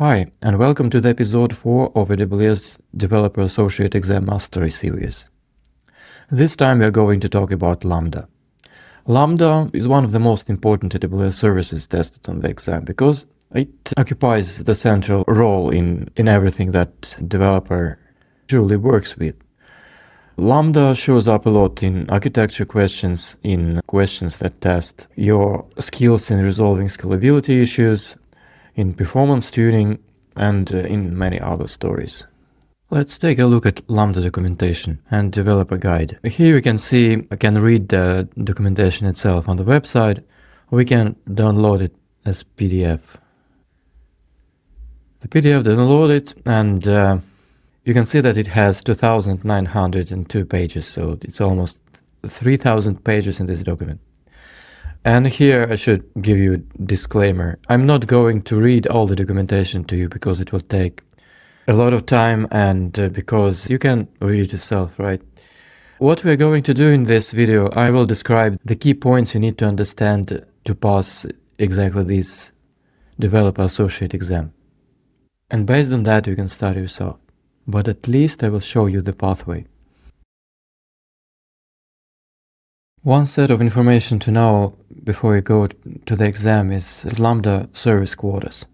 Hi, and welcome to the episode 4 of AWS Developer Associate Exam Mastery Series. This time we are going to talk about Lambda. Lambda is one of the most important AWS services tested on the exam because it occupies the central role in everything that developer truly works with. Lambda shows up a lot in architecture questions, in questions that test your skills in resolving scalability issues, in performance tuning, and in many other stories. Let's take a look at Lambda documentation and developer guide. Here you can see, I can read the documentation itself on the website. We can download it as PDF. The PDF downloaded, and you can see that it has 2,902 pages, so it's almost 3,000 pages in this document. And here I should give you a disclaimer. I'm not going to read all the documentation to you because it will take a lot of time and because you can read it yourself, right? What we're going to do in this video, I will describe the key points you need to understand to pass exactly this Developer Associate exam. And based on that, you can start yourself. But at least I will show you the pathway. One set of information to know before you go to the exam is Lambda service quotas.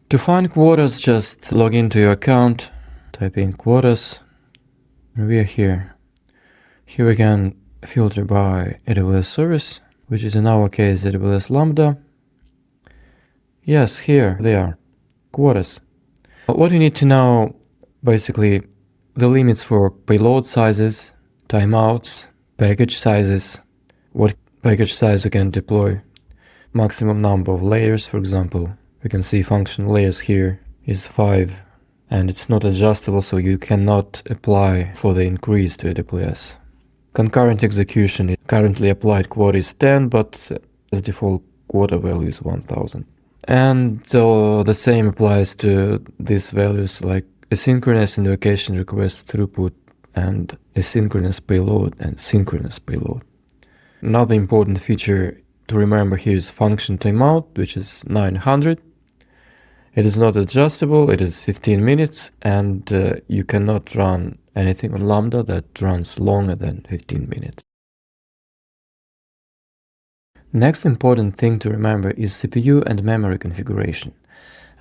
To find quotas, just log into your account, type in quotas, and we are here. Here we can filter by AWS service, which is in our case AWS Lambda. Yes, here they are, quotas. What you need to know, basically, the limits for payload sizes, timeouts, package sizes, what package size you can deploy, maximum number of layers, for example. You can see function layers here is 5, and it's not adjustable, so you cannot apply for the increase to AWS. Concurrent execution, currently applied quota is 10, but as default quota value is 1000. And the same applies to these values like asynchronous invocation request throughput, and asynchronous payload and synchronous payload. Another important feature to remember here is function timeout, which is 900. It is not adjustable, it is 15 minutes, and you cannot run anything on Lambda that runs longer than 15 minutes. Next important thing to remember is CPU and memory configuration.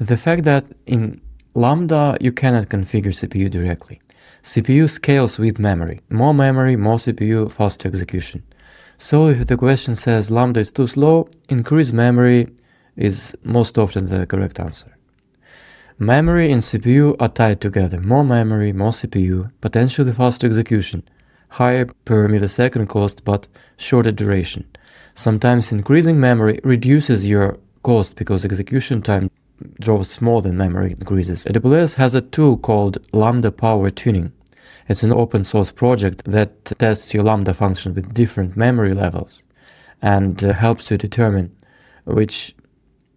The fact that in Lambda you cannot configure CPU directly. CPU scales with memory, more CPU, faster execution. So if the question says Lambda is too slow, increase memory is most often the correct answer. Memory and CPU are tied together, more memory, more CPU, potentially faster execution, higher per millisecond cost but shorter duration. Sometimes increasing memory reduces your cost because execution time drops more than memory increases. AWS has a tool called Lambda Power Tuning. It's an open source project that tests your Lambda function with different memory levels and helps you determine which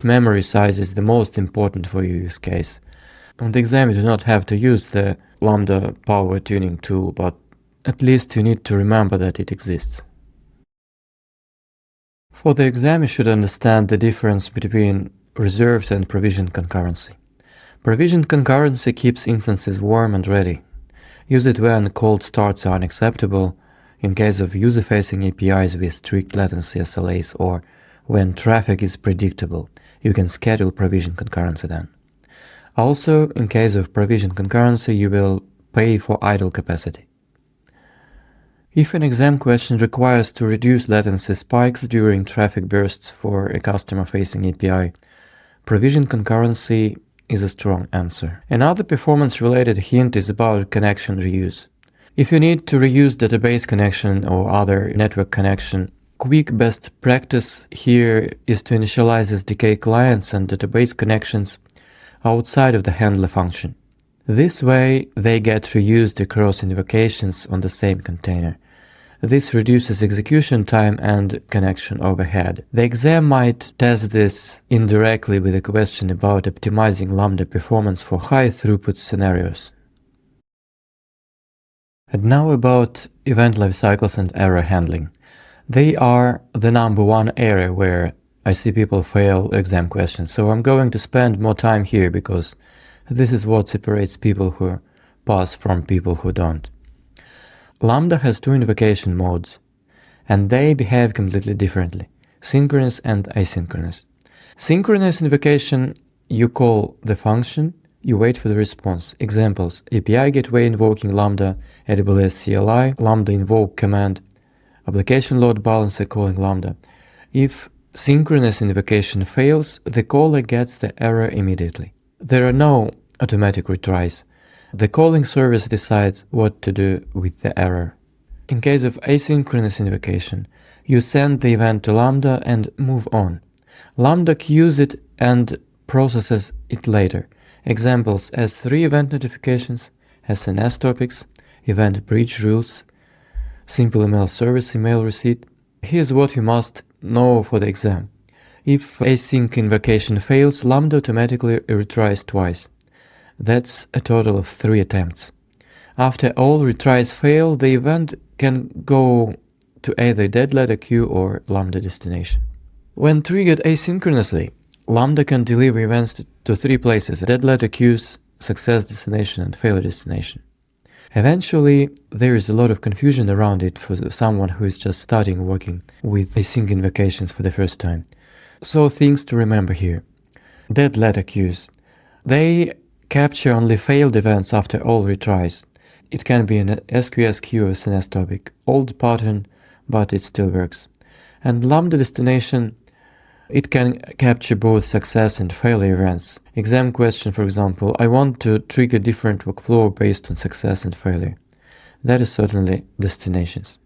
memory size is the most important for your use case. On the exam, you do not have to use the Lambda Power Tuning tool, but at least you need to remember that it exists. For the exam, you should understand the difference between reserved and provisioned concurrency. Provisioned concurrency keeps instances warm and ready. Use it when cold starts are unacceptable, in case of user-facing APIs with strict latency SLAs, or when traffic is predictable. You can schedule provisioned concurrency then. Also, in case of provisioned concurrency, you will pay for idle capacity. If an exam question requires to reduce latency spikes during traffic bursts for a customer-facing API, provisioned concurrency is a strong answer. Another performance-related hint is about connection reuse. If you need to reuse database connection or other network connection, quick best practice here is to initialize SDK clients and database connections outside of the handler function. This way, they get reused across invocations on the same container. This reduces execution time and connection overhead. The exam might test this indirectly with a question about optimizing Lambda performance for high throughput scenarios. And now about event lifecycles and error handling. They are the number one area where I see people fail exam questions, so I'm going to spend more time here because this is what separates people who pass from people who don't. Lambda has two invocation modes, and they behave completely differently: synchronous and asynchronous. Synchronous invocation, you call the function, you wait for the response. Examples: API gateway invoking Lambda, AWS CLI, Lambda invoke command, application load balancer calling Lambda. If synchronous invocation fails, the caller gets the error immediately. There are no automatic retries. The calling service decides what to do with the error. In case of asynchronous invocation, you send the event to Lambda and move on. Lambda queues it and processes it later. Examples: S3 event notifications, SNS topics, event breach rules, simple email service, email receipt. Here's what you must know for the exam. If async invocation fails, Lambda automatically retries twice. That's a total of 3 attempts. After all retries fail, the event can go to either dead letter queue or Lambda destination. When triggered asynchronously, Lambda can deliver events to 3 places: dead letter queues, success destination, and failure destination. Eventually, there is a lot of confusion around it for someone who is just starting working with async invocations for the first time. So things to remember here. Dead letter queues. They capture only failed events after all retries. It can be an SQS queue or SNS topic. Old pattern, but it still works. And Lambda destination, it can capture both success and failure events. Exam question, for example: I want to trigger different workflow based on success and failure. That is certainly destinations.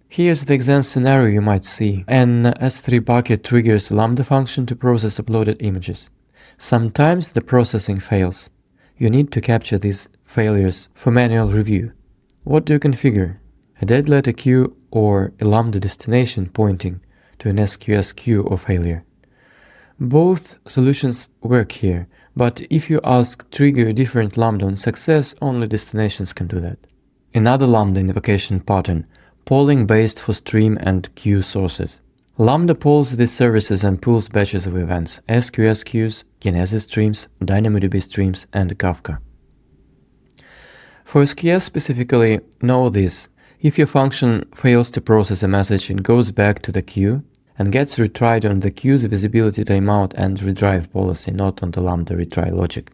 Here's the exam scenario you might see. An S3 bucket triggers a Lambda function to process uploaded images. Sometimes the processing fails. You need to capture these failures for manual review. What do you configure? A dead letter queue or a Lambda destination pointing to an SQS queue or failure? Both solutions work here, but if you ask trigger a different Lambda on success, only destinations can do that. Another Lambda invocation pattern: polling based for stream and queue sources. Lambda polls these services and pulls batches of events: SQS queues, Kinesis streams, DynamoDB streams, and Kafka. For SQS specifically, know this: if your function fails to process a message, it goes back to the queue and gets retried on the queue's visibility timeout and redrive policy, not on the Lambda retry logic.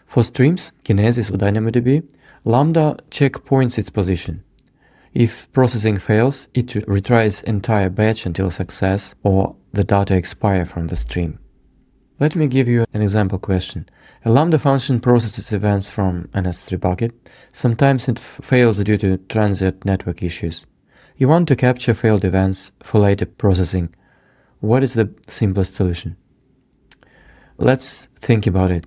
For streams, Kinesis or DynamoDB, Lambda checkpoints its position. If processing fails, it retries entire batch until success or the data expire from the stream. Let me give you an example question. A Lambda function processes events from an S3 bucket. Sometimes it fails due to transient network issues. You want to capture failed events for later processing. What is the simplest solution? Let's think about it.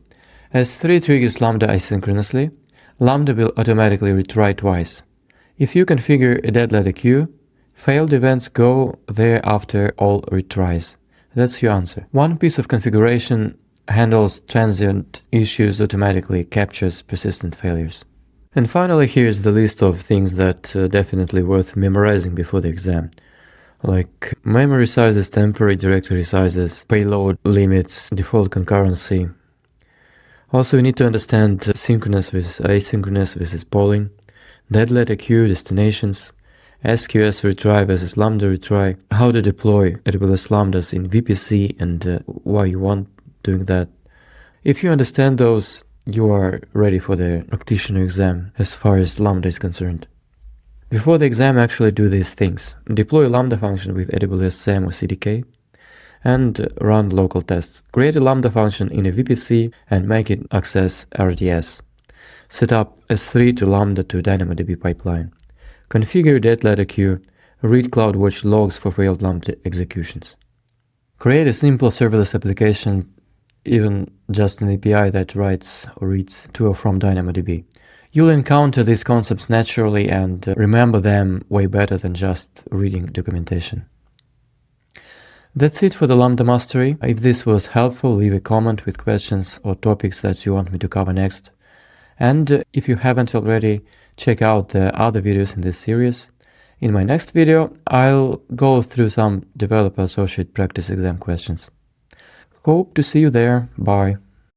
S3 triggers Lambda asynchronously. Lambda will automatically retry twice. If you configure a dead letter queue, failed events go there after all retries. That's your answer. One piece of configuration handles transient issues automatically, captures persistent failures. And finally, here's the list of things that definitely worth memorizing before the exam, like memory sizes, temporary directory sizes, payload limits, default concurrency. Also, you need to understand synchronous versus asynchronous versus polling, dead letter queue, destinations, SQS retry versus Lambda retry, how to deploy AWS Lambdas in VPC and why you want doing that. If you understand those, you are ready for the practitioner exam as far as Lambda is concerned. Before the exam, actually do these things. Deploy a Lambda function with AWS SAM or CDK and run local tests. Create a Lambda function in a VPC and make it access RDS. Set up S3 to Lambda to DynamoDB pipeline. Configure dead letter queue. Read CloudWatch logs for failed Lambda executions. Create a simple serverless application, even just an API that writes or reads to or from DynamoDB. You'll encounter these concepts naturally and remember them way better than just reading documentation. That's it for the Lambda mastery. If this was helpful, leave a comment with questions or topics that you want me to cover next. And if you haven't already, check out the other videos in this series. In my next video, I'll go through some Developer Associate practice exam questions. Hope to see you there. Bye.